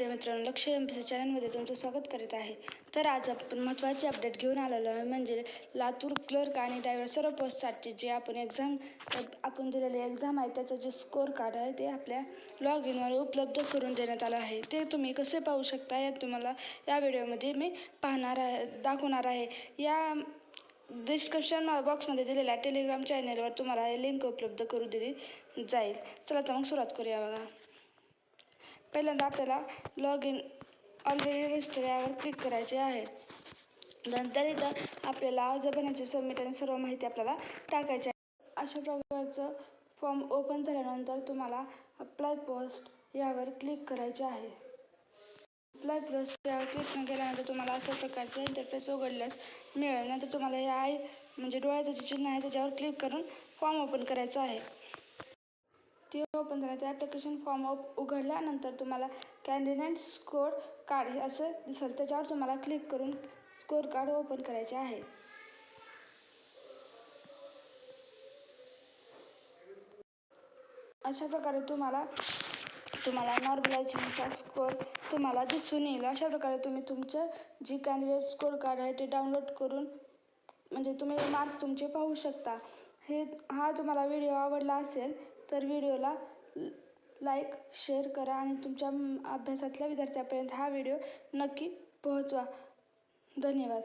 विद्यार्थी मित्रांनो, लक्ष MPSC चॅनलमध्ये तुमचं स्वागत करीत आहे. तर आज आपण महत्त्वाची अपडेट घेऊन आलेलो आहे, म्हणजे लातूर क्लर्क आणि ड्रायव्हर सर्व पोस्टसाठी जे आपण दिलेले एक्झाम आहे त्याचं जे स्कोअर कार्ड आहे ते आपल्या लॉग इनवर उपलब्ध करून देण्यात आलं आहे. ते तुम्ही कसे पाहू शकता यात तुम्हाला या व्हिडिओमध्ये मी दाखवणार आहे. या डिस्क्रिप्शन बॉक्समध्ये दिलेल्या टेलिग्राम चॅनेलवर तुम्हाला हे लिंक उपलब्ध करून दिली जाईल. चला तर मग सुरुवात करूया. बघा, पहिल्यांदा आपल्याला लॉग इन ऑलरेडी रजिस्टर यावर क्लिक करायचे आहे. नंतर इथं आपल्याला अर्ज भरण्याची सबमिट आणि सर्व माहिती आपल्याला टाकायची आहे. अशा प्रकारचं फॉर्म ओपन झाल्यानंतर तुम्हाला अप्लाय पोस्ट यावर क्लिक करायचे आहे. अप्लाय पोस्ट यावर क्लिक केल्यानंतर तुम्हाला अशा प्रकारचं इंटरफेस उघडल्यास मिळेल. नंतर तुम्हाला या म्हणजे डोळ्याचं जे चिन्ह आहे त्याच्यावर क्लिक करून फॉर्म ओपन करायचा आहे. ते ओपन झालं. ॲप्लिकेशन फॉर्म उघडल्यानंतर तुम्हाला कॅन्डिडेट स्कोअर कार्ड हे असं दिसेल. त्याच्यावर तुम्हाला क्लिक करून स्कोअर कार्ड ओपन करायचे आहे. अशा प्रकारे तुम्हाला नॉर्मलायझेशनचा स्कोअर तुम्हाला दिसून येईल. अशा प्रकारे तुम्ही तुमचं जे कॅन्डिडेट स्कोअर कार्ड आहे ते डाउनलोड करून म्हणजे तुम्ही मार्क तुमचे पाहू शकता. हा तुम्हाला व्हिडिओ आवडला असेल तर व्हिडिओला लाईक, शेअर करा आणि तुमच्या अभ्यासातल्या विद्यार्थ्यापर्यंत हा व्हिडिओ नक्की पोहोचवा. धन्यवाद.